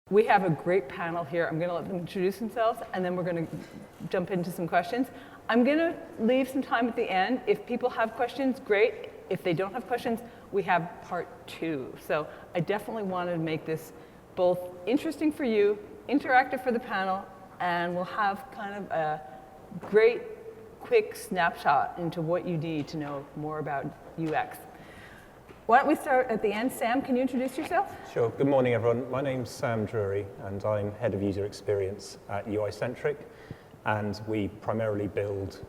We have a great panel here. I'm going to let them introduce themselves, and then we're going to jump into some questions. I'm going to leave some time at the end. If people have questions, great. If they don't have questions, we have part 2. So I definitely wanted to make this both interesting for you, interactive for the panel, and we'll have kind of a great, quick snapshot into what you need to know more about UX. Why don't we start at the end? Sam, can you introduce yourself? Sure. Good morning, everyone. My name's Sam Drury, and I'm Head of User Experience at Centric. And we primarily build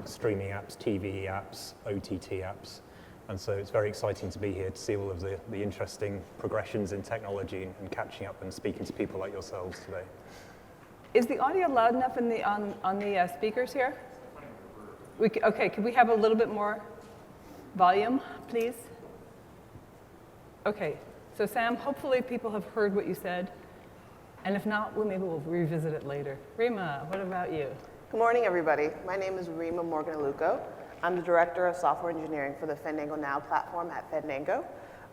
streaming apps, TV apps, OTT apps. And so it's very exciting to be here to see all of the interesting progressions in technology and catching up and speaking to people like yourselves today. Is the audio loud enough on the speakers here? Okay, could we have a little bit more volume, please? Okay, so Sam, hopefully people have heard what you said. And if not, maybe we'll revisit it later. Rema, what about you? Good morning, everybody. My name is Rema Morgan-Aluko. I'm the Director of Software Engineering for the FandangoNOW platform at Fandango.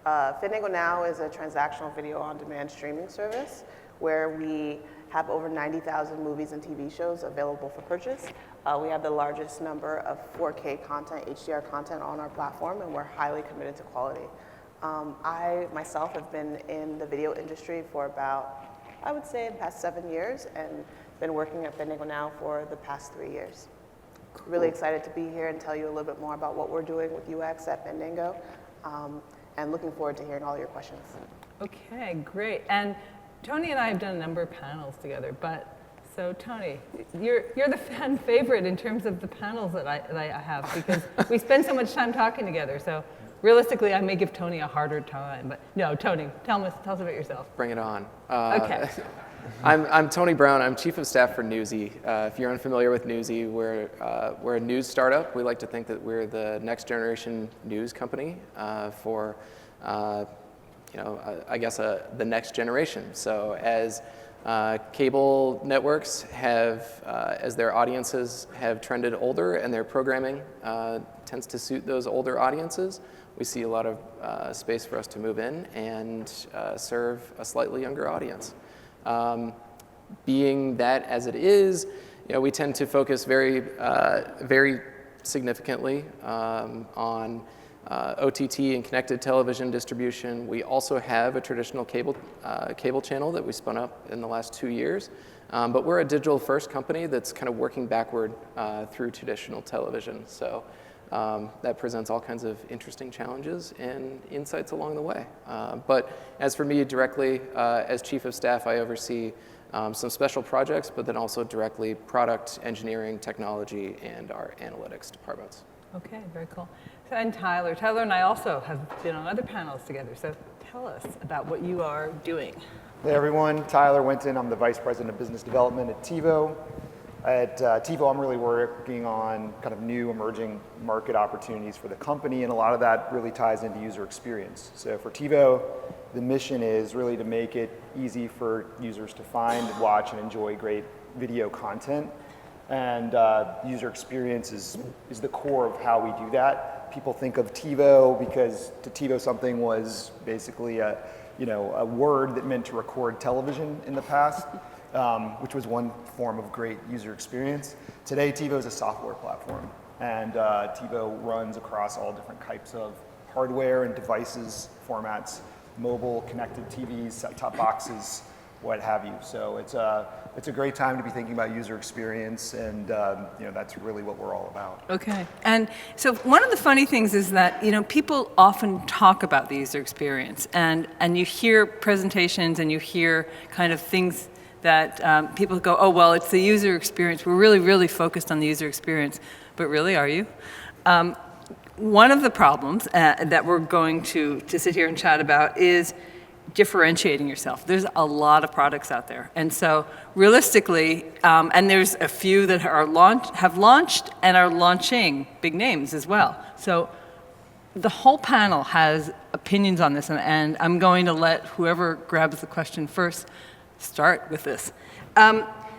FandangoNOW is a transactional video on-demand streaming service where we have over 90,000 movies and TV shows available for purchase. We have the largest number of 4K content, HDR content on our platform, and we're highly committed to quality. I myself have been in the video industry for about, I would say, the past 7 years, and been working at FandangoNOW for the past 3 years. Cool. Really excited to be here and tell you a little bit more about what we're doing with UX at Fandango, and looking forward to hearing all your questions. Okay, great. And Tony and I have done a number of panels together, but so Tony, you're the fan favorite in terms of the panels that I have, because we spend so much time talking together. So realistically, I may give Tony a harder time, but no, Tony, tell us about yourself. Bring it on. Okay. I'm Tony Brown. I'm Chief of Staff for Newsy. If you're unfamiliar with Newsy, we're a news startup. We like to think that we're the next generation news company for, I guess the next generation. So as cable networks have, as their audiences have trended older and their programming tends to suit those older audiences, we see a lot of space for us to move in and serve a slightly younger audience. Being that as it is, we tend to focus very significantly on OTT and connected television distribution. We also have a traditional cable channel that we spun up in the last 2 years, but we're a digital-first company that's kind of working backward through traditional television. So that presents all kinds of interesting challenges and insights along the way. But as for me directly, as Chief of Staff, I oversee some special projects, but then also directly product, engineering, technology, and our analytics departments. Okay, very cool. So, and Tyler and I also have been on other panels together, so tell us about what you are doing. Hey everyone, Tyler Winton. I'm the Vice President of Business Development at TiVo. At TiVo, I'm really working on kind of new emerging market opportunities for the company, and a lot of that really ties into user experience. So for TiVo, the mission is really to make it easy for users to find, watch, and enjoy great video content. And user experience is the core of how we do that. People think of TiVo because to TiVo something was basically a word that meant to record television in the past, which was one form of great user experience. Today, TiVo is a software platform, and TiVo runs across all different types of hardware and devices, formats, mobile, connected TVs, set-top boxes, what have you. So it's a great time to be thinking about user experience, and that's really what we're all about. Okay, and so one of the funny things is that people often talk about the user experience, and you hear presentations and you hear kind of things that people go, oh well, it's the user experience. We're really focused on the user experience, but really, are you? One of the problems that we're going to sit here and chat about is differentiating yourself. There's a lot of products out there. And so realistically, and there's a few that have launched and are launching big names as well. So the whole panel has opinions on this, and I'm going to let whoever grabs the question first start with this.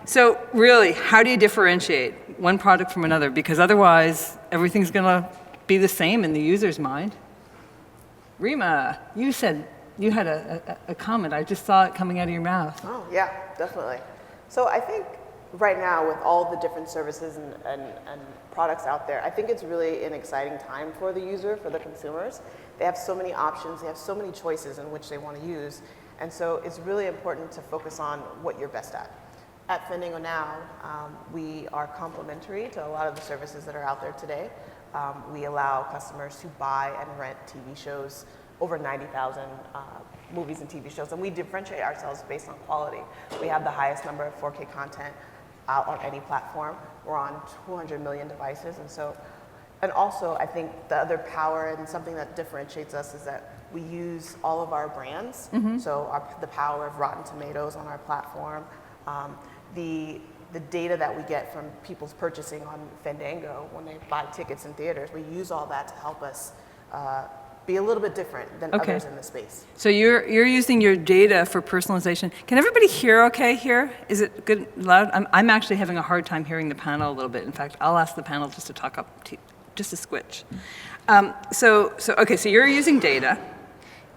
So really, how do you differentiate one product from another? Because otherwise, everything's going to be the same in the user's mind. Rema, you said you had a comment. I just saw it coming out of your mouth. Oh, yeah, definitely. So I think right now with all the different services and products out there, I think it's really an exciting time for the user, for the consumers. They have so many options, they have so many choices in which they want to use. And so it's really important to focus on what you're best at. At FandangoNOW, we are complementary to a lot of the services that are out there today. We allow customers to buy and rent TV shows, over 90,000 movies and TV shows, and we differentiate ourselves based on quality. We have the highest number of 4K content out on any platform. We're on 200 million devices, and also I think the other power and something that differentiates us is that we use all of our brands. So the power of Rotten Tomatoes on our platform, the data that we get from people's purchasing on Fandango when they buy tickets in theaters, we use all that to help us be a little bit different than others in the space. So you're using your data for personalization. Can everybody hear okay here? Is it good, loud? I'm actually having a hard time hearing the panel a little bit. In fact, I'll ask the panel just to talk up, just a switch. So you're using data,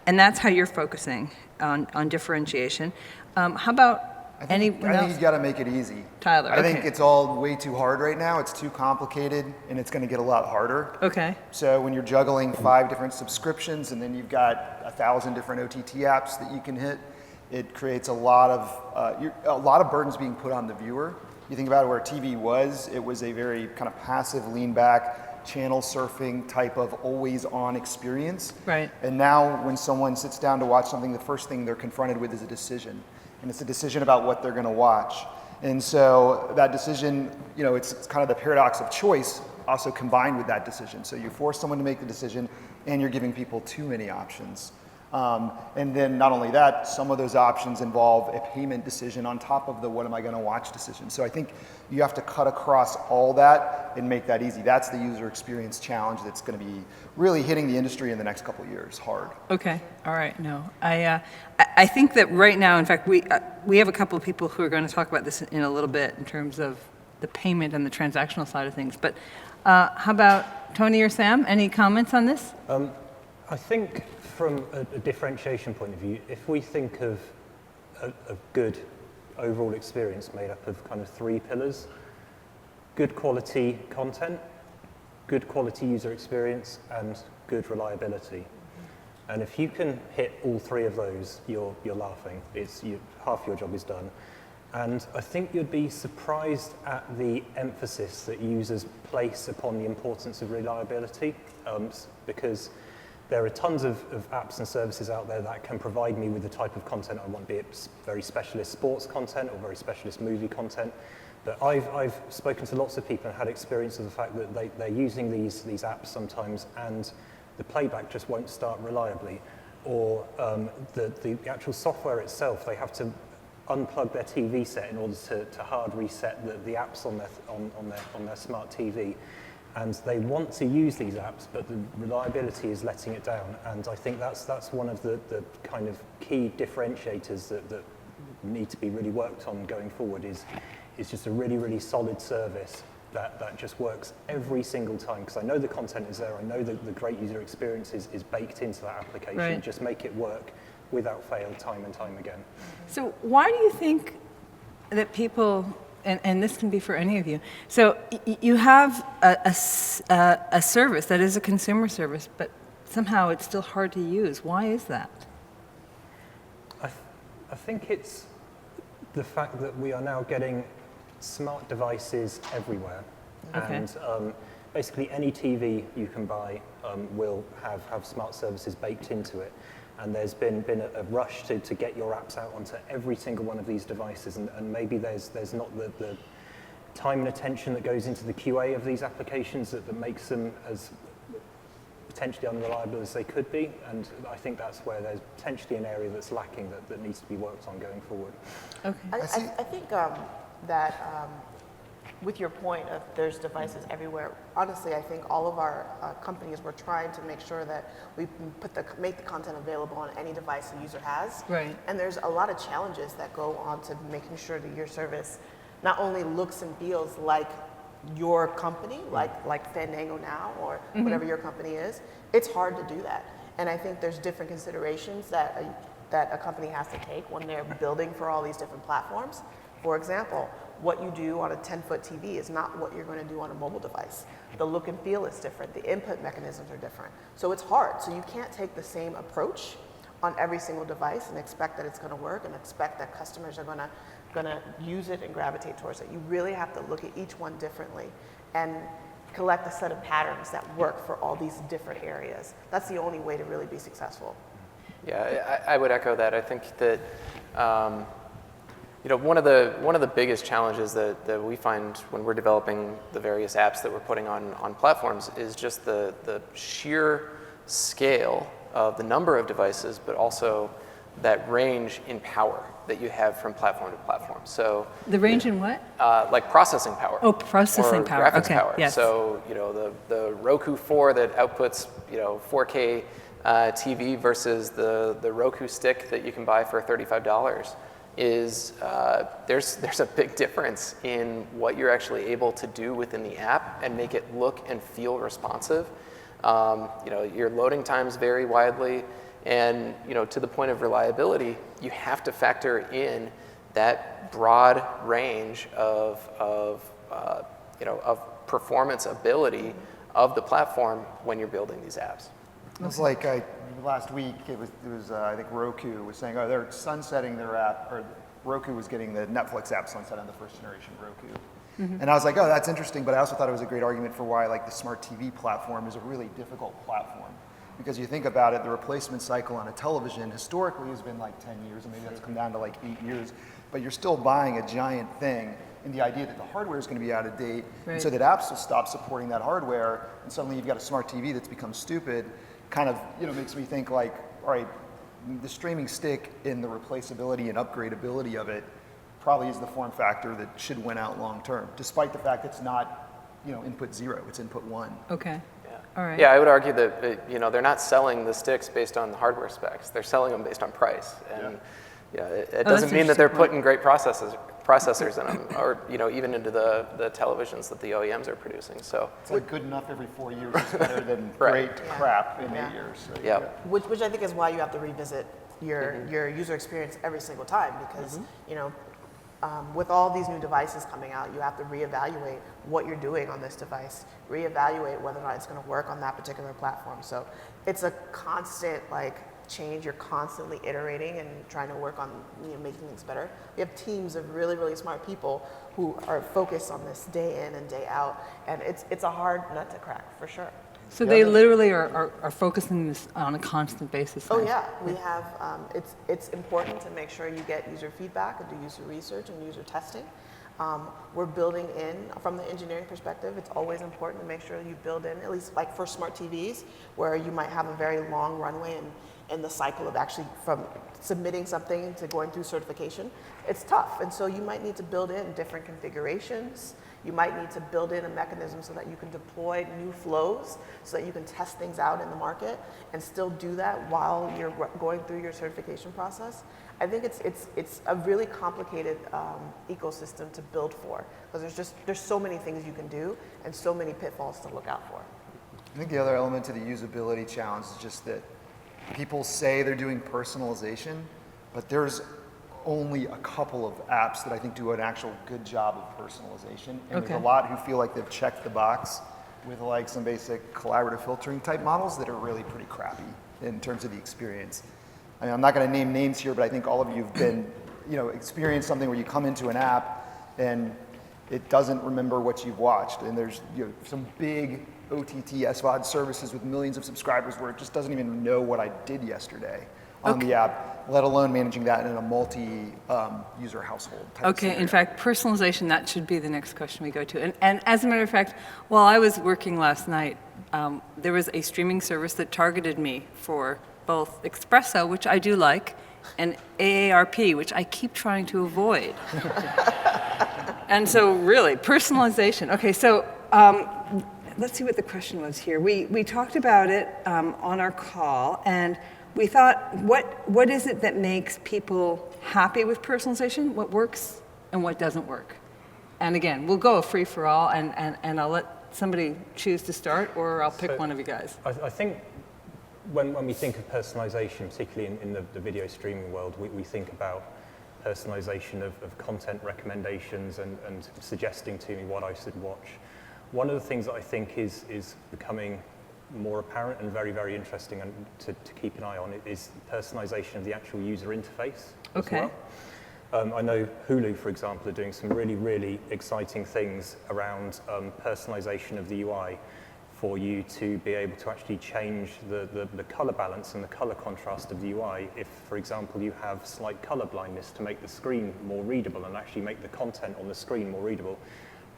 and that's how you're focusing on differentiation. How about anyone else? I think you got to make it easy. Tyler, I think it's all way too hard right now. It's too complicated, and it's going to get a lot harder. Okay. So when you're juggling 5 different subscriptions, and then you've got 1,000 different OTT apps that you can hit, it creates a lot of burdens being put on the viewer. You think about it, where TV was, it was a very kind of passive, lean back, channel surfing type of always on experience. Right. And now when someone sits down to watch something, the first thing they're confronted with is a decision. And it's a decision about what they're going to watch. And so that decision, it's kind of the paradox of choice also combined with that decision. So you force someone to make the decision, and you're giving people too many options. And then not only that, some of those options involve a payment decision on top of the what am I going to watch decision. So I think you have to cut across all that and make that easy. That's the user experience challenge that's going to be really hitting the industry in the next couple of years hard. Okay, all right, no. I think that right now, in fact, we have a couple of people who are going to talk about this in a little bit in terms of the payment and the transactional side of things. But how about Tony or Sam? Any comments on this? I think from a differentiation point of view, if we think of a good overall experience made up of kind of 3 pillars: good quality content, good quality user experience, and good reliability. And if you can hit all 3 of those, you're laughing. Half your job is done. And I think you'd be surprised at the emphasis that users place upon the importance of reliability, because there are tons of apps and services out there that can provide me with the type of content I want, be it very specialist sports content or very specialist movie content. But I've spoken to lots of people and had experience of the fact that they're using these apps sometimes, and the playback just won't start reliably, or the actual software itself, they have to unplug their TV set in order to hard reset the apps on their smart TV. And they want to use these apps, but the reliability is letting it down. And I think that's one of the kind of key differentiators that need to be really worked on going forward, is just a really, really solid service that just works every single time. Because I know the content is there, I know that the great user experience is baked into that application. Right. Just make it work without fail time and time again. So why do you think that people, and this can be for any of you, so you have a service that is a consumer service, but somehow it's still hard to use. Why is that? I think it's the fact that we are now getting smart devices everywhere. Okay. And basically any TV you can buy will have smart services baked into it. And there's been a rush to get your apps out onto every single one of these devices, and maybe there's not the time and attention that goes into the QA of these applications that makes them as potentially unreliable as they could be. And I think that's where there's potentially an area that's lacking that needs to be worked on going forward. Okay. I think that with your point of there's devices everywhere, honestly, I think all of our companies were trying to make sure that we make the content available on any device the user has. Right. And there's a lot of challenges that go on to making sure that your service not only looks and feels like your company, like FandangoNOW or whatever your company is. It's hard to do that. And I think there's different considerations that a company has to take when they're building for all these different platforms. For example, what you do on a 10-foot TV is not what you're going to do on a mobile device. The look and feel is different. The input mechanisms are different. So it's hard. So you can't take the same approach on every single device and expect that it's going to work and expect that customers are going to use it and gravitate towards it. You really have to look at each one differently and collect a set of patterns that work for all these different areas. That's the only way to really be successful. Yeah, I would echo that. I think that one of the biggest challenges that we find when we're developing the various apps that we're putting on platforms is just the sheer scale of the number of devices, but also that range in power that you have from platform to platform. So The range in what? like processing power. Oh, processing or power. Graphics Okay, power. yes. So the Roku 4 that outputs 4K TV versus the Roku stick that you can buy for $35 is there's a big difference in what you're actually able to do within the app and make it look and feel responsive. Your loading times vary widely, and to the point of reliability, you have to factor in that broad range of performance ability of the platform when you're building these apps. It was like last week, it was I think Roku was saying, oh, they're sunsetting their app, or Roku was getting the Netflix app sunset on the first generation Roku. And I was like, oh, that's interesting, but I also thought it was a great argument for why like the smart TV platform is a really difficult platform. Because you think about it, the replacement cycle on a television historically has been like 10 years, and maybe that's come down to like 8 years, but you're still buying a giant thing, and the idea that the hardware is going to be out of date, and so that apps will stop supporting that hardware, and suddenly you've got a smart TV that's become stupid, kind of makes me think like, all right, the streaming stick and the replaceability and upgradability of it probably is the form factor that should win out long term, despite the fact it's not input 0, it's input 1. Okay. All right. Yeah, I would argue that they're not selling the sticks based on the hardware specs. They're selling them based on price, and it doesn't mean that they're putting great processors in them, or even into the televisions that the OEMs are producing. So it's like good enough every 4 years is better than great crap in 8 years. So, yeah. Which I think is why you have to revisit your user experience every single time, because with all these new devices coming out, you have to reevaluate what you're doing on this device, reevaluate whether or not it's going to work on that particular platform. So it's a constant change. You're constantly iterating and trying to work on making things better. We have teams of really, really smart people who are focused on this day in and day out, and it's a hard nut to crack for sure. So they literally are focusing this on a constant basis. Oh then? yeah, we have, it's important to make sure you get user feedback and do user research and user testing. We're building in, from the engineering perspective, it's always important to make sure you build in, at least like for smart TVs, where you might have a very long runway in the cycle of actually from submitting something to going through certification. It's tough, and so you might need to build in different configurations. You might need to build in a mechanism so that you can deploy new flows, so that you can test things out in the market and still do that while you're going through your certification process. I think it's a really complicated ecosystem to build for, because there's so many things you can do and so many pitfalls to look out for. I think the other element to the usability challenge is just that people say they're doing personalization, but there's only a couple of apps that I think do an actual good job of personalization. And there's a lot who feel like they've checked the box with like some basic collaborative filtering type models that are really pretty crappy in terms of the experience. I mean, I'm not going to name names here, but I think all of you have been, experienced something where you come into an app and it doesn't remember what you've watched. And there's some big OTT SVOD services with millions of subscribers where it just doesn't even know what I did yesterday on the app, let alone managing that in a multi-user household type scenario. In fact, personalization, that should be the next question we go to. And as a matter of fact, while I was working last night, there was a streaming service that targeted me for both espresso, which I do like, and AARP, which I keep trying to avoid. And so really, personalization. Okay, so let's see what the question was here. We talked about it on our call, and we thought, what is it that makes people happy with personalization? What works and what doesn't work? And again, we'll go a free-for-all, and I'll let somebody choose to start, or I'll pick one of you guys. I think when we think of personalization, particularly in the video streaming world, we think about personalization of content recommendations and suggesting to me what I should watch. One of the things that I think is becoming more apparent and very, very interesting and to keep an eye on is personalization of the actual user interface as well. I know Hulu, for example, are doing some really, really exciting things around personalization of the UI for you to be able to actually change the color balance and the color contrast of the UI if, for example, you have slight color blindness, to make the screen more readable and actually make the content on the screen more readable.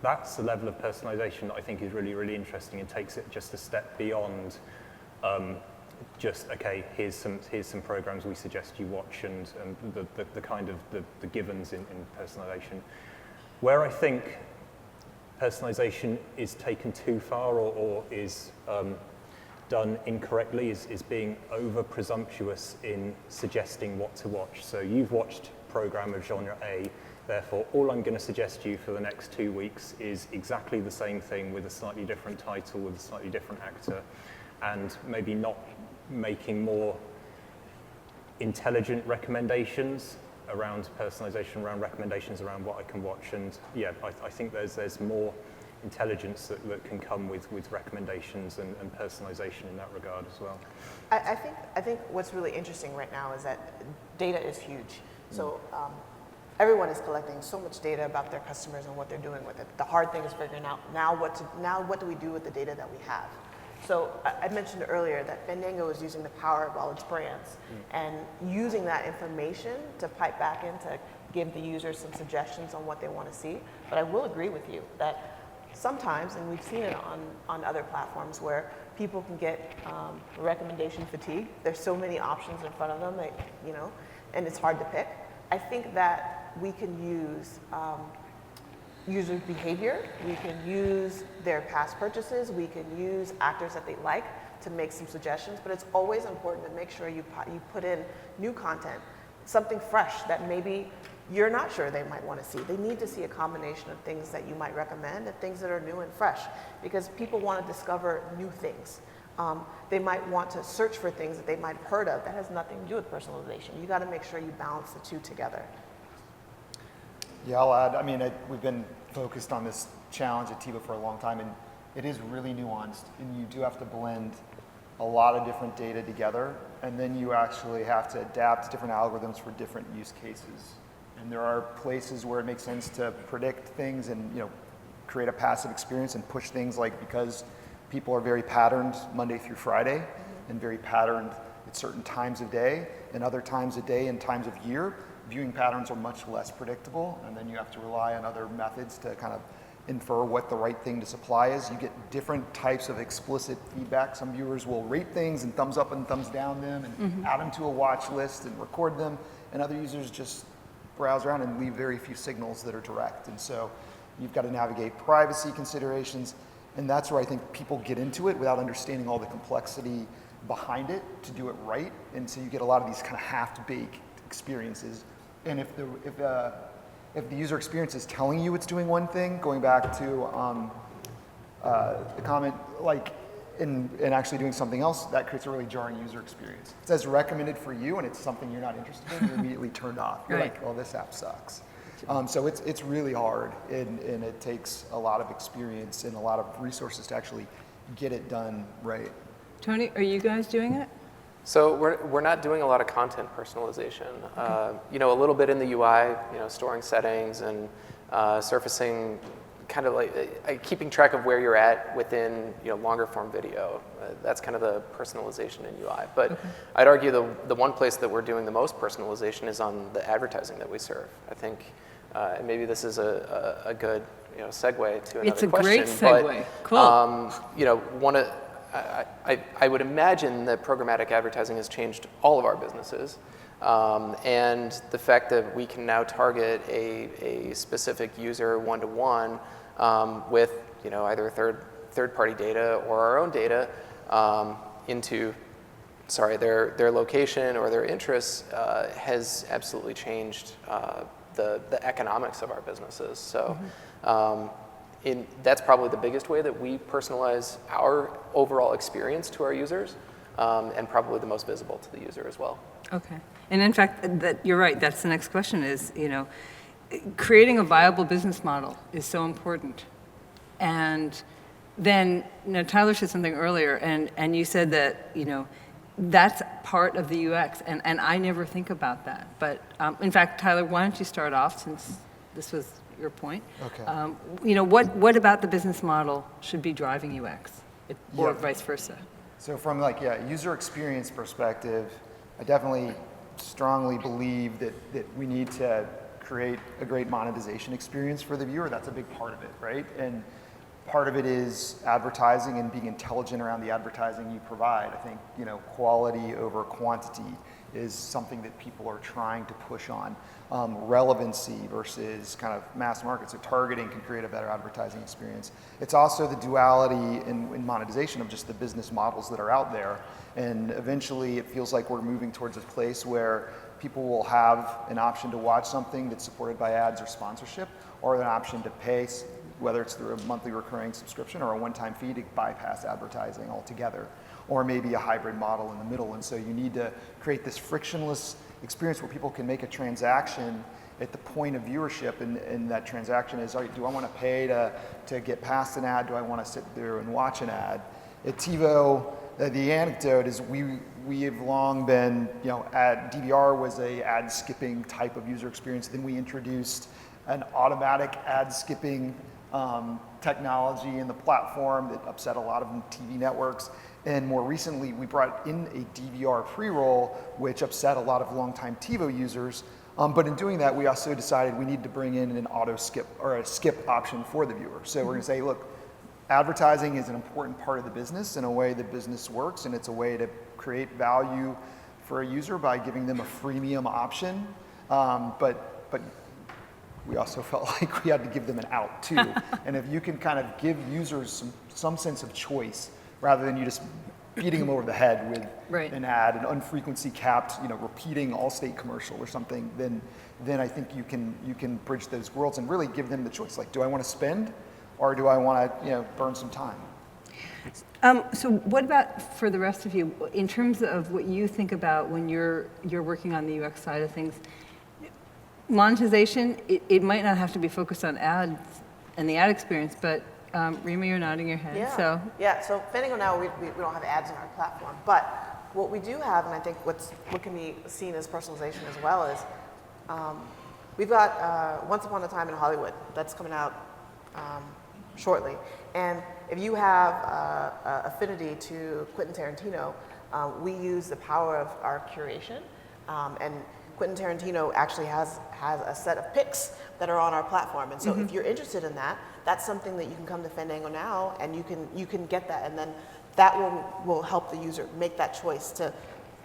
That's the level of personalization that I think is really, really interesting and takes it just a step beyond just, okay, here's some programs we suggest you watch and the kind of the givens in personalization. Where I think personalization is taken too far or is done incorrectly is being over presumptuous in suggesting what to watch. So you've watched a program of genre A, therefore all I'm going to suggest you for the next 2 weeks is exactly the same thing with a slightly different title, with a slightly different actor, and maybe not making more intelligent recommendations around personalization, around recommendations around what I can watch. And yeah, I think there's more intelligence that can come with recommendations and personalization in that regard as well. I think what's really interesting right now is that data is huge. So everyone is collecting so much data about their customers and what they're doing with it. The hard thing is figuring out now what do we do with the data that we have. So I mentioned earlier that Fandango is using the power of all its brands and using that information to pipe back in to give the users some suggestions on what they want to see. But I will agree with you that sometimes, and we've seen it on other platforms, where people can get recommendation fatigue. There's so many options in front of them, that, and it's hard to pick. I think that we can use user behavior, we can use their past purchases, we can use actors that they like to make some suggestions, but it's always important to make sure you put in new content, something fresh that maybe you're not sure they might want to see. They need to see a combination of things that you might recommend and things that are new and fresh, because people want to discover new things. They might want to search for things that they might have heard of that has nothing to do with personalization. You got to make sure you balance the two together. Yeah, I'll add, we've been focused on this challenge at TiVo for a long time, and it is really nuanced, and you do have to blend a lot of different data together, and then you actually have to adapt different algorithms for different use cases. And there are places where it makes sense to predict things and create a passive experience and push things, like because people are very patterned Monday through Friday and very patterned at certain times of day and other times of day and times of year. Viewing patterns are much less predictable, and then you have to rely on other methods to kind of infer what the right thing to supply is. You get different types of explicit feedback. Some viewers will rate things and thumbs up and thumbs down them and add them to a watch list and record them, and other users just browse around and leave very few signals that are direct. And so you've got to navigate privacy considerations, and that's where I think people get into it without understanding all the complexity behind it to do it right. And so you get a lot of these kind of half-baked experiences. And if the user experience is telling you it's doing one thing, going back to the comment, and actually doing something else, that creates a really jarring user experience. It says recommended for you, and it's something you're not interested in, you're immediately turned off. You're like, oh, this app sucks. So it's really hard, and it takes a lot of experience and a lot of resources to actually get it done right. Tony, are you guys doing it? So we're not doing a lot of content personalization. Okay. A little bit in the UI, storing settings and surfacing, kind of like keeping track of where you're at within longer form video. That's kind of the personalization in UI. But okay. I'd argue the one place that we're doing the most personalization is on the advertising that we serve. I think and maybe this is a good segue to another question. It's a great segue. Cool. I would imagine that programmatic advertising has changed all of our businesses, and the fact that we can now target a specific user one-to-one with either third-party data or our own data into their location or their interests has absolutely changed the economics of our businesses. So. That's probably the biggest way that we personalize our overall experience to our users. and probably the most visible to the user as well. Okay. And in fact, that you're right. That's the next question is, creating a viable business model is so important. And then, Tyler said something earlier, and you said that, that's part of the UX, and I never think about that. But in fact, Tyler, why don't you start off, since this was your point? Okay. What about the business model should be driving UX, or Yeah. vice versa? So from user experience perspective, I definitely strongly believe that we need to create a great monetization experience for the viewer. That's a big part of it, right? And part of it is advertising and being intelligent around the advertising you provide. I think, quality over quantity is something that people are trying to push on. Relevancy versus kind of mass market, so targeting can create a better advertising experience. It's also the duality in monetization of just the business models that are out there. And eventually it feels like we're moving towards a place where people will have an option to watch something that's supported by ads or sponsorship, or an option to pay, whether it's through a monthly recurring subscription or a one-time fee, to bypass advertising altogether, or maybe a hybrid model in the middle. And so you need to create this frictionless experience where people can make a transaction at the point of viewership, and that transaction is, do I want to pay to get past an ad? Do I want to sit there and watch an ad? At TiVo, the anecdote is we have long been, DVR was a ad skipping type of user experience. Then we introduced an automatic ad skipping technology in the platform that upset a lot of TV networks. And more recently, we brought in a DVR pre-roll, which upset a lot of longtime TiVo users. But in doing that, we also decided we need to bring in an auto skip or a skip option for the viewer. So we're going to say, look, advertising is an important part of the business and a way the business works, and it's a way to create value for a user by giving them a freemium option. But we also felt like we had to give them an out too. And if you can kind of give users some sense of choice, rather than you just beating them over the head with an ad, an unfrequency capped, repeating Allstate commercial or something, then I think you can bridge those worlds and really give them the choice. Like, do I want to spend, or do I want to burn some time? So what about for the rest of you, in terms of what you think about when you're working on the UX side of things? Monetization, it might not have to be focused on ads and the ad experience, but Rema, you're nodding your head. Yeah. So FandangoNOW, we don't have ads on our platform, but what we do have, and I think what can be seen as personalization as well, is we've got Once Upon a Time in Hollywood that's coming out shortly, and if you have affinity to Quentin Tarantino, we use the power of our curation, and Quentin Tarantino actually has a set of picks that are on our platform, and so if you're interested in that, that's something that you can come to FandangoNOW and you can get that, and then that will help the user make that choice to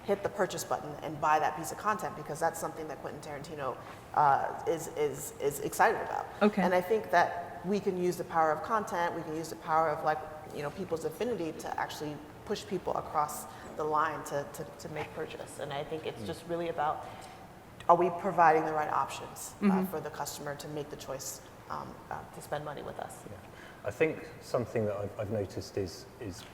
hit the purchase button and buy that piece of content, because that's something that Quentin Tarantino is excited about. Okay. And I think that we can use the power of content, we can use the power of people's affinity to actually push people across the line to make purchase. And I think it's just really about, are we providing the right options for the customer to make the choice to spend money with us? Yeah. I think something that I've noticed is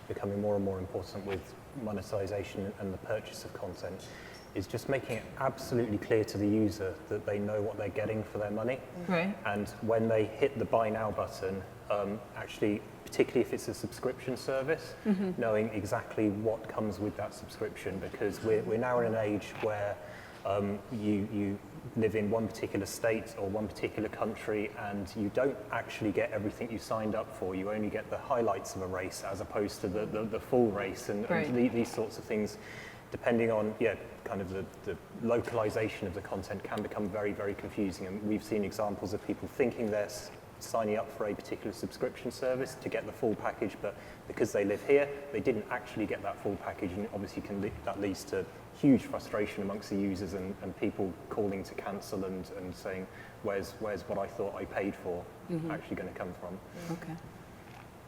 becoming more and more important with monetization and the purchase of content is just making it absolutely clear to the user that they know what they're getting for their money. Right. And when they hit the buy now button, actually, particularly if it's a subscription service, knowing exactly what comes with that subscription, because we're now in an age where you live in one particular state or one particular country, and you don't actually get everything you signed up for. You only get the highlights of a race as opposed to the full race, and these sorts of things, depending on kind of the localization of the content, can become very, very confusing. And we've seen examples of people thinking they're signing up for a particular subscription service to get the full package, but because they live here, they didn't actually get that full package, and obviously that leads to huge frustration amongst the users and people calling to cancel and saying, where's what I thought I paid for actually going to come from? Okay.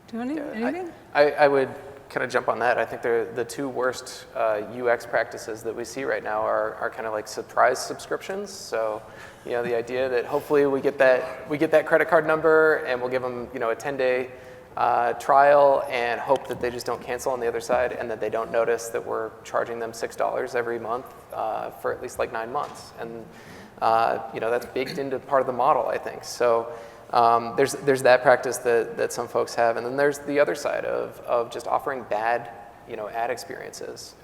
Tony, anything? I would kind of jump on that. I think the two worst UX practices that we see right now are kind of like surprise subscriptions. So, the idea that hopefully we get that credit card number and we'll give them, a 10-day trial and hope that they just don't cancel on the other side and that they don't notice that we're charging them $6 every month for at least like 9 months. And that's baked into part of the model, I think. So there's that practice that some folks have. And then there's the other side of just offering bad ad experiences.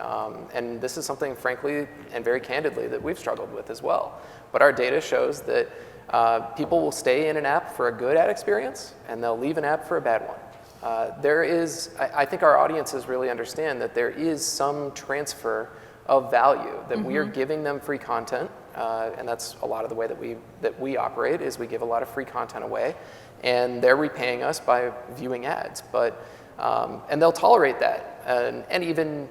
And this is something, frankly, and very candidly, that we've struggled with as well. But our data shows that people will stay in an app for a good ad experience, and they'll leave an app for a bad one. I think our audiences really understand that there is some transfer of value, that we are giving them free content, and that's a lot of the way that we operate, is we give a lot of free content away, and they're repaying us by viewing ads. But and they'll tolerate that, and even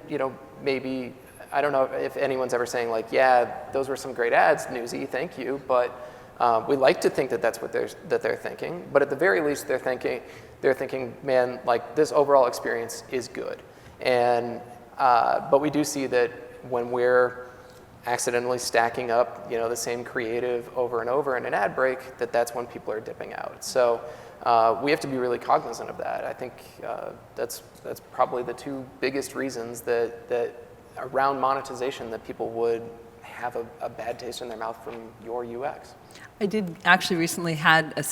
maybe, I don't know if anyone's ever saying like, yeah, those were some great ads, Newsy, thank you, but we like to think that that's what they're thinking. But at the very least, they're thinking, man, like this overall experience is good. And but we do see that when we're accidentally stacking up, the same creative over and over in an ad break, that's when people are dipping out. So we have to be really cognizant of that. I think that's probably the two biggest reasons that around monetization that people would have a bad taste in their mouth from your UX. I did actually recently had a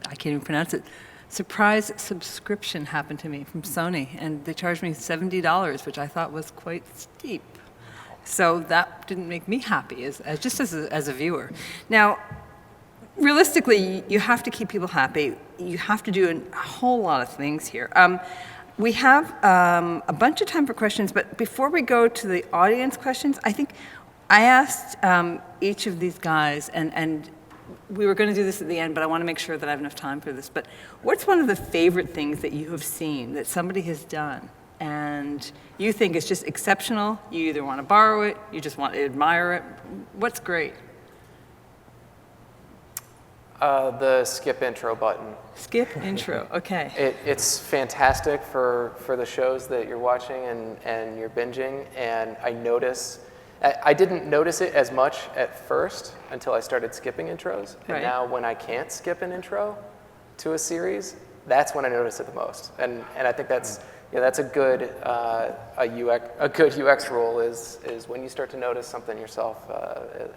I can't even pronounce it, surprise subscription happen to me from Sony, and they charged me $70, which I thought was quite steep. So that didn't make me happy as a viewer. Now, realistically, you have to keep people happy. You have to do a whole lot of things here. We have a bunch of time for questions, but before we go to the audience questions, I think I asked each of these guys, and we were going to do this at the end, but I want to make sure that I have enough time for this. But what's one of the favorite things that you have seen that somebody has done and you think is just exceptional? You either want to borrow it, you just want to admire it. What's great? The skip intro button. Skip intro, okay. It's fantastic for the shows that you're watching and you're binging, and I didn't notice it as much at first until I started skipping intros, and Right. now when I can't skip an intro to a series, that's when I notice it the most. And I think that's a good a good UX rule is when you start to notice something yourself.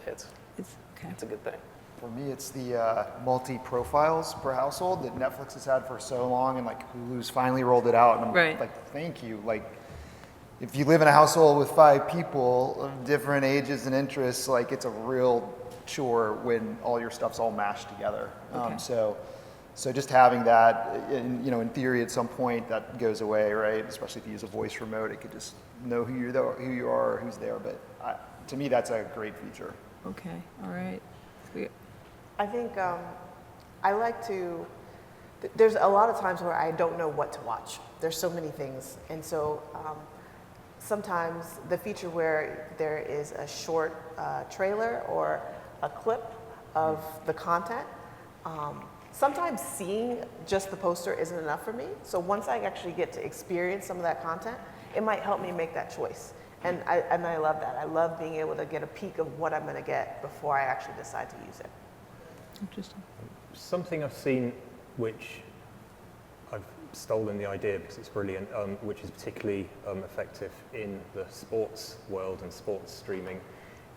It's a good thing. For me, it's the multi-profiles per household that Netflix has had for so long, and like Hulu's finally rolled it out, and I'm Right. like, thank you. Like, if you live in a household with 5 people of different ages and interests, like it's a real chore when all your stuff's all mashed together. Okay. So just having that, in theory, at some point that goes away, right? Especially if you use a voice remote, it could just know who you are, or who's there. But to me, that's a great feature. Okay, all right. I think I like to, there's a lot of times where I don't know what to watch. There's so many things. And so sometimes the feature where there is a short trailer or a clip of the content, sometimes seeing just the poster isn't enough for me. So once I actually get to experience some of that content, it might help me make that choice. And I love that. I love being able to get a peek of what I'm going to get before I actually decide to use it. Interesting. Something I've seen which I've stolen the idea because it's brilliant, which is particularly effective in the sports world and sports streaming,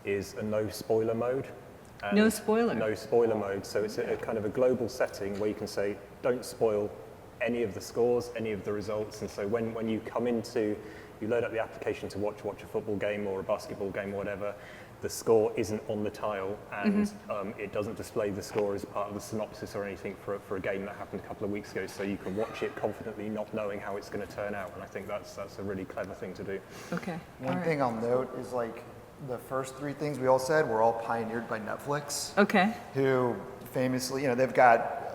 is a no spoiler mode. And No spoiler? No spoiler mode. So it's a kind of a global setting where you can say, don't spoil any of the scores, any of the results. And so when you come you load up the application to watch a football game or a basketball game or whatever, the score isn't on the tile, and it doesn't display the score as part of the synopsis or anything for a game that happened a couple of weeks ago, so you can watch it confidently, not knowing how it's going to turn out, and I think that's a really clever thing to do. Okay. One thing I'll note is like the first 3 things we all said were all pioneered by Netflix, Okay. who famously, they've got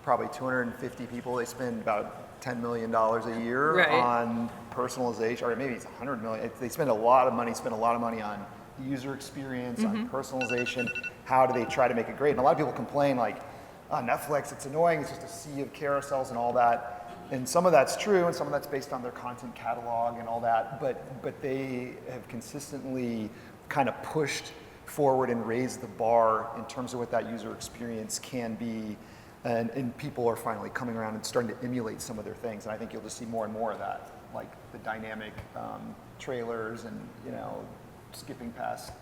probably 250 people. They spend about $10 million a year Right. on personalization, or maybe it's $100 million. They spend a lot of money on user experience, on personalization. How do they try to make it great? And a lot of people complain like, Netflix, it's annoying, it's just a sea of carousels and all that. And some of that's true, and some of that's based on their content catalog and all that, but they have consistently kind of pushed forward and raised the bar in terms of what that user experience can be. And people are finally coming around and starting to emulate some of their things. And I think you'll just see more and more of that, like the dynamic trailers and, skipping past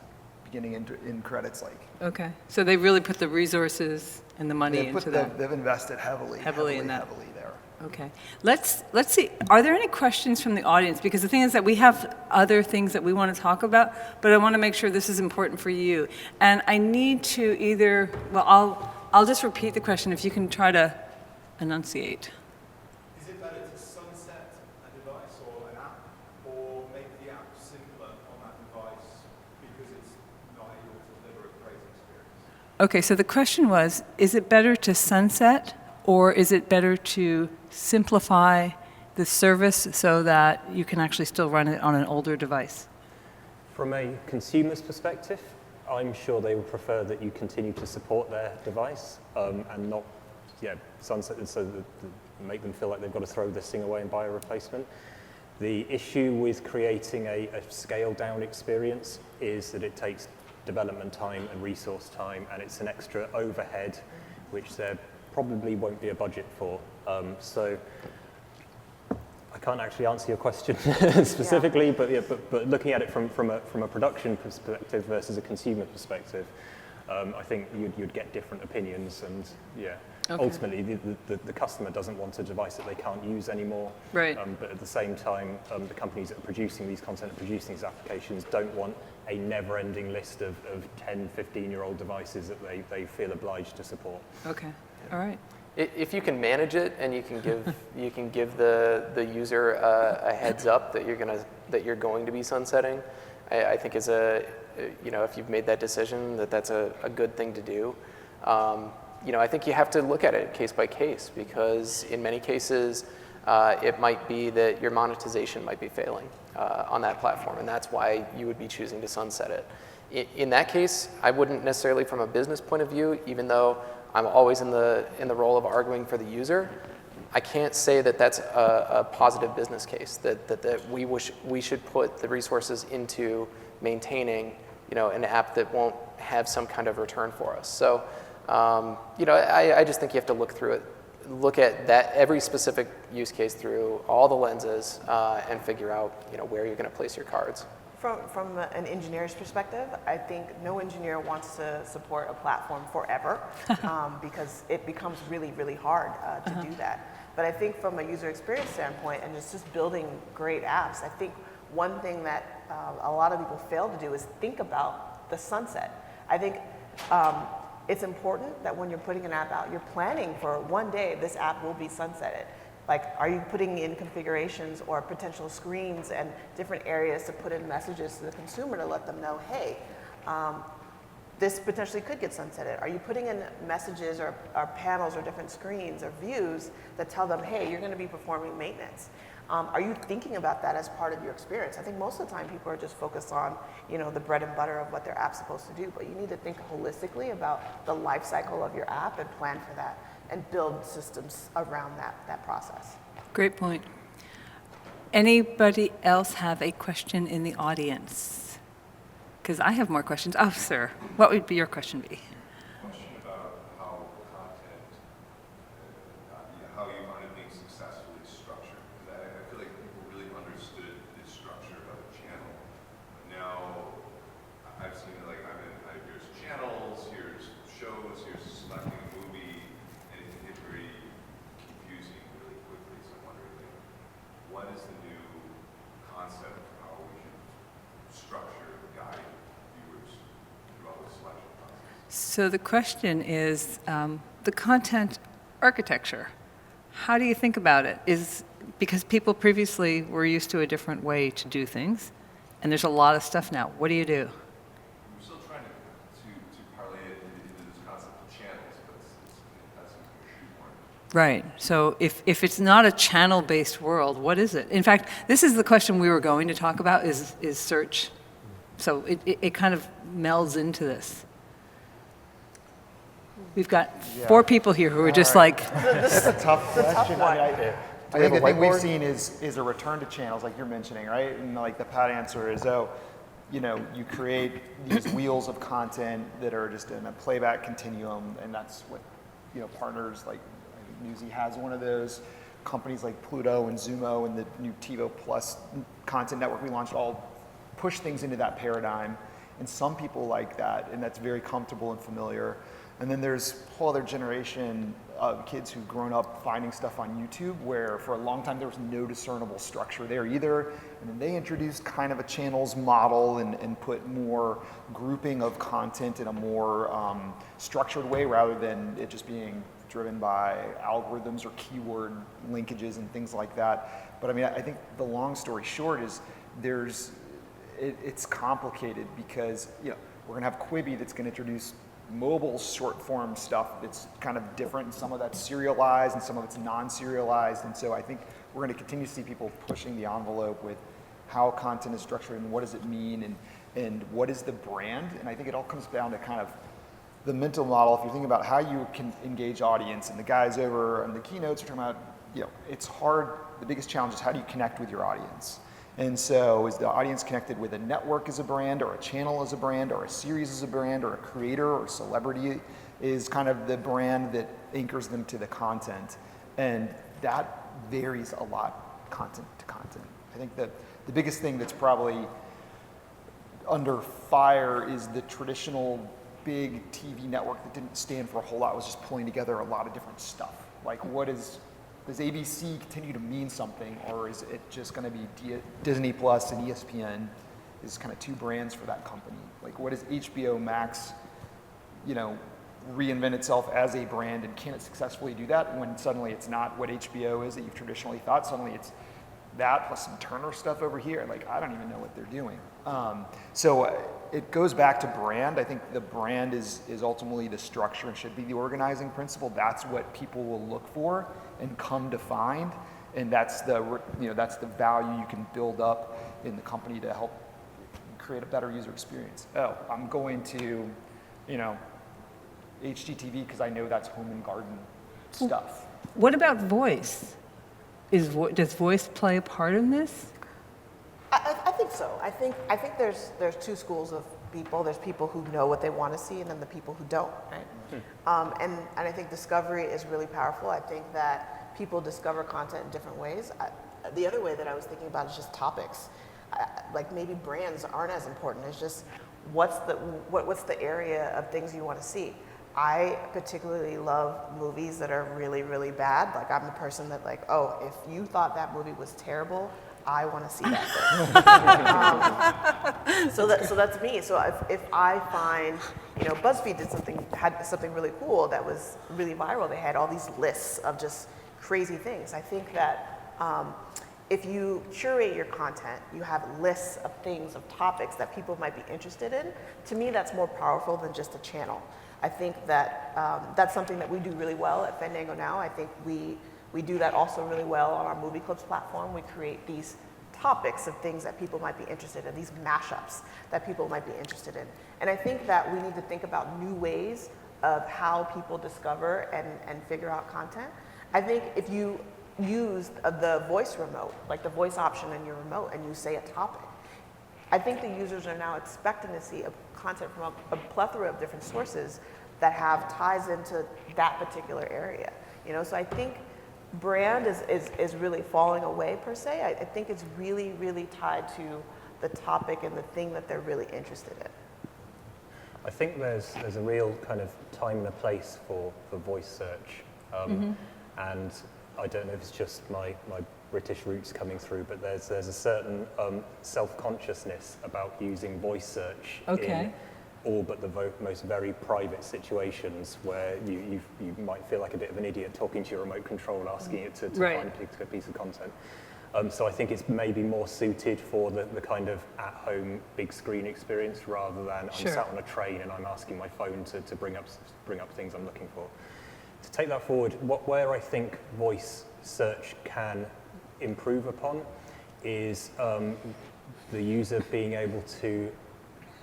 beginning in credits. Okay. So they really put the resources and the money into that. They've invested heavily in that. Heavily there. Okay. Let's see. Are there any questions from the audience? Because the thing is that we have other things that we want to talk about, but I want to make sure this is important for you. And I need to either, I'll just repeat the question if you can try to enunciate. Is it better to sunset a device or an app, or make the app simpler on that device because it's not able to deliver a great experience? Okay, so the question was, is it better to sunset or is it better to simplify the service so that you can actually still run it on an older device? From a consumer's perspective, I'm sure they would prefer that you continue to support their device and not sunset it so that make them feel like they've got to throw this thing away and buy a replacement. The issue with creating a scaled down experience is that it takes development time and resource time, and it's an extra overhead which there probably won't be a budget for. So I can't actually answer your question specifically, but looking at it from a production perspective versus a consumer perspective, I think you'd get different opinions, and ultimately the customer doesn't want a device that they can't use anymore. Right. But at the same time, the companies that are producing these content and producing these applications don't want a never-ending list of 10, 15-year-old devices that they feel obliged to support. Okay. All right. If you can manage it and you can give the user a heads up that you're going to be sunsetting, I think if you've made that decision that's a good thing to do. I think you have to look at it case by case, because in many cases it might be that your monetization might be failing on that platform, and that's why you would be choosing to sunset it. In that case, I wouldn't necessarily, from a business point of view, even though I'm always in the role of arguing for the user, I can't say that that's a positive business case, that we should put the resources into maintaining an app that won't have some kind of return for us. So I just think you have to look at that every specific use case through all the lenses and figure out where you're going to place your cards. From an engineer's perspective, I think no engineer wants to support a platform forever because it becomes really, really hard to do that. But I think from a user experience standpoint and just building great apps, I think one thing that a lot of people fail to do is think about the sunset. I think it's important that when you're putting an app out, you're planning for one day this app will be sunsetted. Like, are you putting in configurations or potential screens and different areas to put in messages to the consumer to let them know, hey, this potentially could get sunsetted? Are you putting in messages or panels or different screens or views that tell them, hey, you're going to be performing maintenance? Are you thinking about that as part of your experience? I think most of the time people are just focused on, the bread and butter of what their app's supposed to do, but you need to think holistically about the life cycle of your app and plan for that and build systems around that process. Great point. Anybody else have a question in the audience? Because I have more questions. Oh, sir, what would be your question be? Question about how content, how you find it being successfully structured. Because I feel like people really understood the structure of a channel. But now I've seen it like here's channels, here's shows, here's selecting a movie, and it can get very confusing really quickly. So I'm wondering, what is the new concept of how we can structure, guide viewers throughout the selection process? So the question is the content architecture. How do you think about it? Because people previously were used to a different way to do things, and there's a lot of stuff now. What do you do? We're still trying to parlay it into this concept of channels, but that's a shoehorn. Right. So if it's not a channel-based world, what is it? In fact, this is the question we were going to talk about is search. So it kind of melds into this. We've got 4 people here who are just like, That's a tough question. one. I think the thing we've seen is a return to channels, like you're mentioning, right? And like the pat answer is, you create these wheels of content that are just in a playback continuum, and that's what partners like I think Newsy has one of those. Companies like Pluto and Zumo and the new TiVo Plus content network we launched all push things into that paradigm. And some people like that, and that's very comfortable and familiar. And then there's a whole other generation of kids who've grown up finding stuff on YouTube where for a long time there was no discernible structure there either. And then they introduced kind of a channels model and put more grouping of content in a more structured way rather than it just being driven by algorithms or keyword linkages and things like that. But I mean, I think the long story short is it's complicated because we're gonna have Quibi that's gonna introduce mobile short form stuff that's kind of different, and some of that's serialized and some of it's non-serialized. And so I think we're going to continue to see people pushing the envelope with how content is structured and what does it mean and what is the brand. And I think it all comes down to kind of the mental model. If you think about how you can engage audience, and the guys over on the keynotes are talking about, it's hard. The biggest challenge is how do you connect with your audience? And so is the audience connected with a network as a brand, or a channel as a brand, or a series as a brand, or a creator or celebrity is kind of the brand that anchors them to the content. And that varies a lot content to content. I think that the biggest thing that's probably under fire is the traditional big TV network that didn't stand for a whole lot, was just pulling together a lot of different stuff. Like does ABC continue to mean something, or is it just going to be Disney Plus and ESPN is kind of two brands for that company? Like, what does HBO Max, reinvent itself as a brand, and can it successfully do that when suddenly it's not what HBO is that you've traditionally thought? Suddenly it's that plus some Turner stuff over here. Like, I don't even know what they're doing. So it goes back to brand. I think the brand is ultimately the structure and should be the organizing principle. That's what people will look for and come to find, and that's the value you can build up in the company to help create a better user experience. Oh, I'm going to, HGTV because I know that's home and garden stuff. What about voice? Does voice play a part in this? I think so. I think there's two schools of people. There's people who know what they want to see, and then the people who don't, right? And I think discovery is really powerful. I think that people discover content in different ways. The other way that I was thinking about is just topics. Like maybe brands aren't as important. It's just what's the area of things you want to see. I particularly love movies that are really, really bad. Like I'm the person that if you thought that movie was terrible, I want to see that thing. So that's me. So if I find, BuzzFeed had something really cool that was really viral. They had all these lists of just crazy things. I think that if you curate your content, you have lists of things, of topics that people might be interested in. To me, that's more powerful than just a channel. I think that that's something that we do really well at FandangoNOW. I think we do that also really well on our Movie Clips platform. We create these topics of things that people might be interested in, these mashups that people might be interested in. And I think that we need to think about new ways of how people discover and figure out content. I think if you use the voice remote, like the voice option in your remote, and you say a topic, I think the users are now expecting to see content from a plethora of different sources that have ties into that particular area. So I think brand is really falling away per se. I think it's really, really tied to the topic and the thing that they're really interested in. I think there's a real kind of time and a place for voice search. And I don't know if it's just my British roots coming through, but there's a certain self-consciousness about using voice search in all but the most very private situations where you might feel like a bit of an idiot talking to your remote control, asking it to find a particular piece of content. So I think it's maybe more suited for the kind of at-home big screen experience rather than I'm sat on a train and I'm asking my phone to bring up things I'm looking for. To take that forward, where I think voice search can improve upon is the user being able to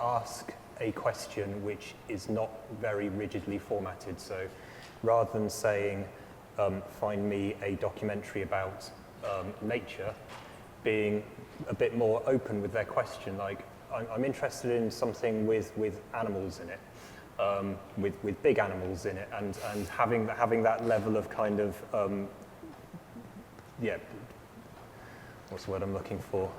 ask a question which is not very rigidly formatted. So rather than saying, find me a documentary about nature, being a bit more open with their question, like, I'm interested in something with animals in it. with big animals in it, and having that level of kind of what's the word I'm looking for?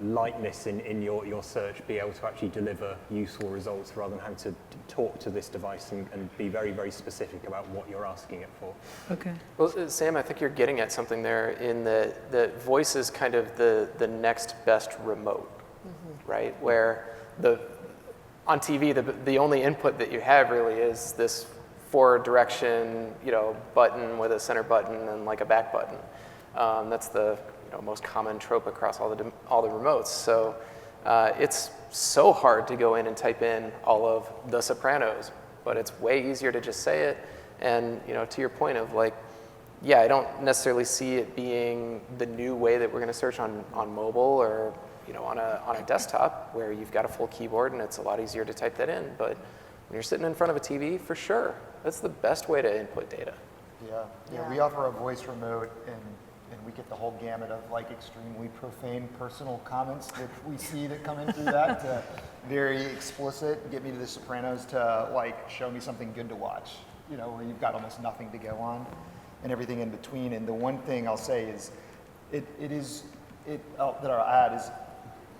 Lightness in your search, be able to actually deliver useful results rather than having to talk to this device and be very, very specific about what you're asking it for. Okay. Well, Sam, I think you're getting at something there in the voice is kind of the next best remote, right? Where on TV, the only input that you have really is this forward direction, button with a center button and like a back button. That's the most common trope across all the remotes. So it's so hard to go in and type in all of The Sopranos, but it's way easier to just say it. And to your point of like, I don't necessarily see it being the new way that we're going to search on mobile or on a desktop where you've got a full keyboard and it's a lot easier to type that in. But when you're sitting in front of a TV, for sure, that's the best way to input data. Yeah, we offer a voice remote and we get the whole gamut of like extremely profane personal comments that we see that come in through that to very explicit, get me to The Sopranos to like show me something good to watch, where you've got almost nothing to go on and everything in between. And the one thing I'll say is that I'll add is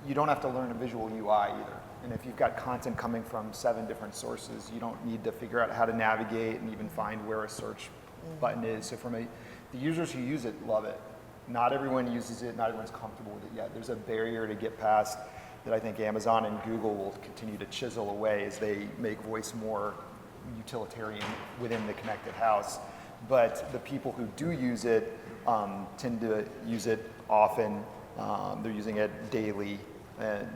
you don't have to learn a visual UI either. And if you've got content coming from 7 different sources, you don't need to figure out how to navigate and even find where a search button is. So the users who use it love it. Not everyone uses it, not everyone's comfortable with it yet. There's a barrier to get past that I think Amazon and Google will continue to chisel away as they make voice more utilitarian within the connected house. But the people who do use it tend to use it often. They're using it daily,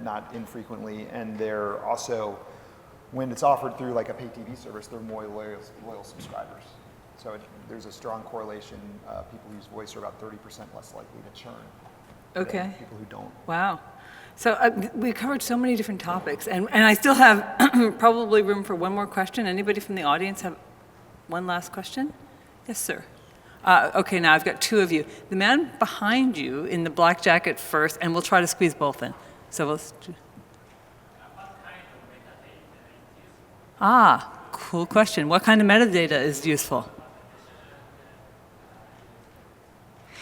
not infrequently, and they're also, when it's offered through like a pay TV service, they're more loyal subscribers. So there's a strong correlation. People who use voice are about 30% less likely to churn than people who don't. Wow. So we covered so many different topics, and I still have probably room for one more question. Anybody from the audience have one last question? Yes, sir. Okay, now I've got 2 of you. The man behind you in the black jacket first, and we'll try to squeeze both in. So we'll. Cool question. What kind of metadata is useful?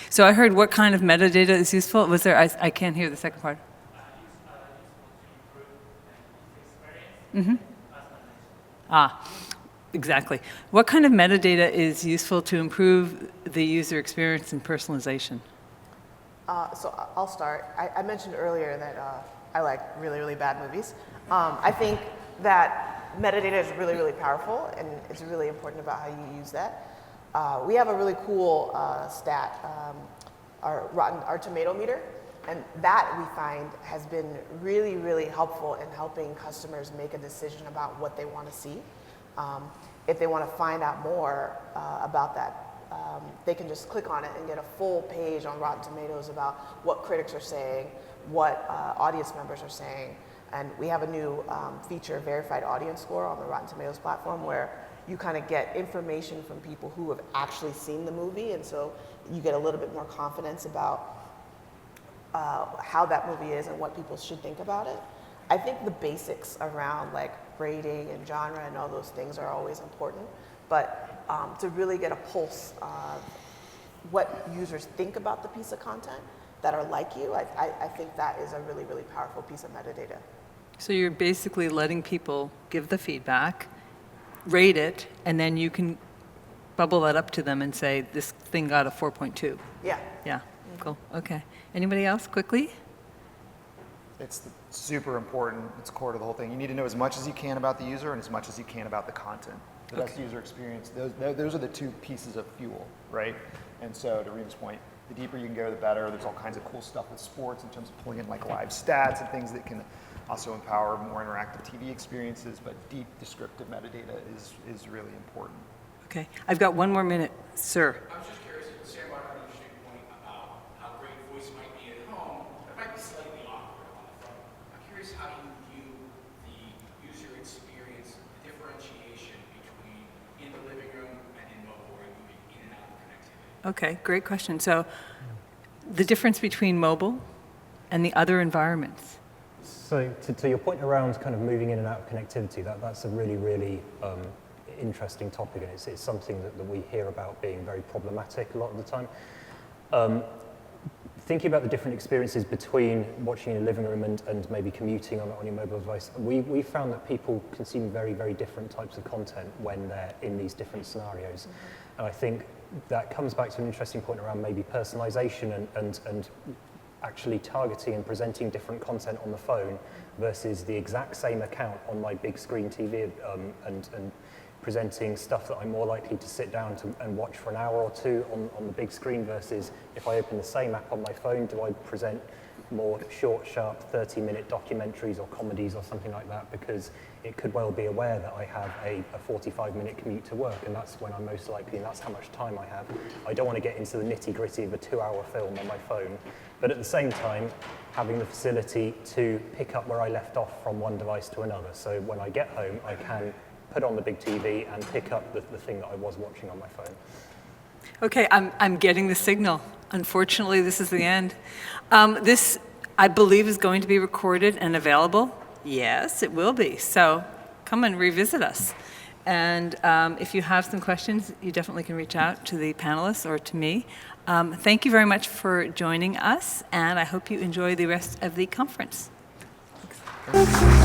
So I heard what kind of metadata is useful. Was there? I can't hear the second part. Exactly. What kind of metadata is useful to improve the user experience and personalization? So I'll start. I mentioned earlier that I like really, really bad movies. I think that metadata is really, really powerful, and it's really important about how you use that. We have a really cool stat, our tomato meter, and that we find has been really, really helpful in helping customers make a decision about what they want to see. If they want to find out more about that, they can just click on it and get a full page on Rotten Tomatoes about what critics are saying, what audience members are saying. And we have a new feature, Verified Audience Score, on the Rotten Tomatoes platform, where you kind of get information from people who have actually seen the movie, and so you get a little bit more confidence about how that movie is and what people should think about it. I think the basics around like rating and genre and all those things are always important, but to really get a pulse of what users think about the piece of content that are like you, I think that is a really, really powerful piece of metadata. So you're basically letting people give the feedback, rate it, and then you can bubble that up to them and say, this thing got a 4.2. Yeah. Yeah, cool, okay. Anybody else, quickly? It's super important. It's core to the whole thing. You need to know as much as you can about the user and as much as you can about the content. The best user experience, those are the 2 pieces of fuel, right? And so to Rema's point, the deeper you can go, the better. There's all kinds of cool stuff with sports in terms of pulling in like live stats and things that can also empower more interactive TV experiences, but deep descriptive metadata is really important. Okay, I've got 1 more minute. Sir. I was just curious, Sam brought up an interesting point about how great voice might be at home. It might be slightly awkward on the phone. I'm curious how you view the user experience differentiation between in the living room and in mobile, where you're moving in and out of connectivity. Okay, great question. So the difference between mobile and the other environments? So to your point around kind of moving in and out of connectivity, that's a really, really interesting topic, and it's something that we hear about being very problematic a lot of the time. Thinking about the different experiences between watching in a living room and maybe commuting on your mobile device, we found that people consume very, very different types of content when they're in these different scenarios. Mm-hmm. And I think that comes back to an interesting point around maybe personalization and actually targeting and presenting different content on the phone versus the exact same account on my big screen TV and presenting stuff that I'm more likely to sit down and watch for an hour or two on the big screen versus if I open the same app on my phone, do I present more short, sharp 30-minute documentaries or comedies or something like that, because it could well be aware that I have a 45-minute commute to work, and that's when I'm most likely, and that's how much time I have. I don't want to get into the nitty-gritty of a 2-hour film on my phone, but at the same time, having the facility to pick up where I left off from one device to another. So when I get home, I can put on the big TV and pick up the thing that I was watching on my phone. Okay, I'm getting the signal. Unfortunately, this is the end. This, I believe, is going to be recorded and available. Yes, it will be. So come and revisit us. And if you have some questions, you definitely can reach out to the panelists or to me. Thank you very much for joining us, and I hope you enjoy the rest of the conference. Thanks.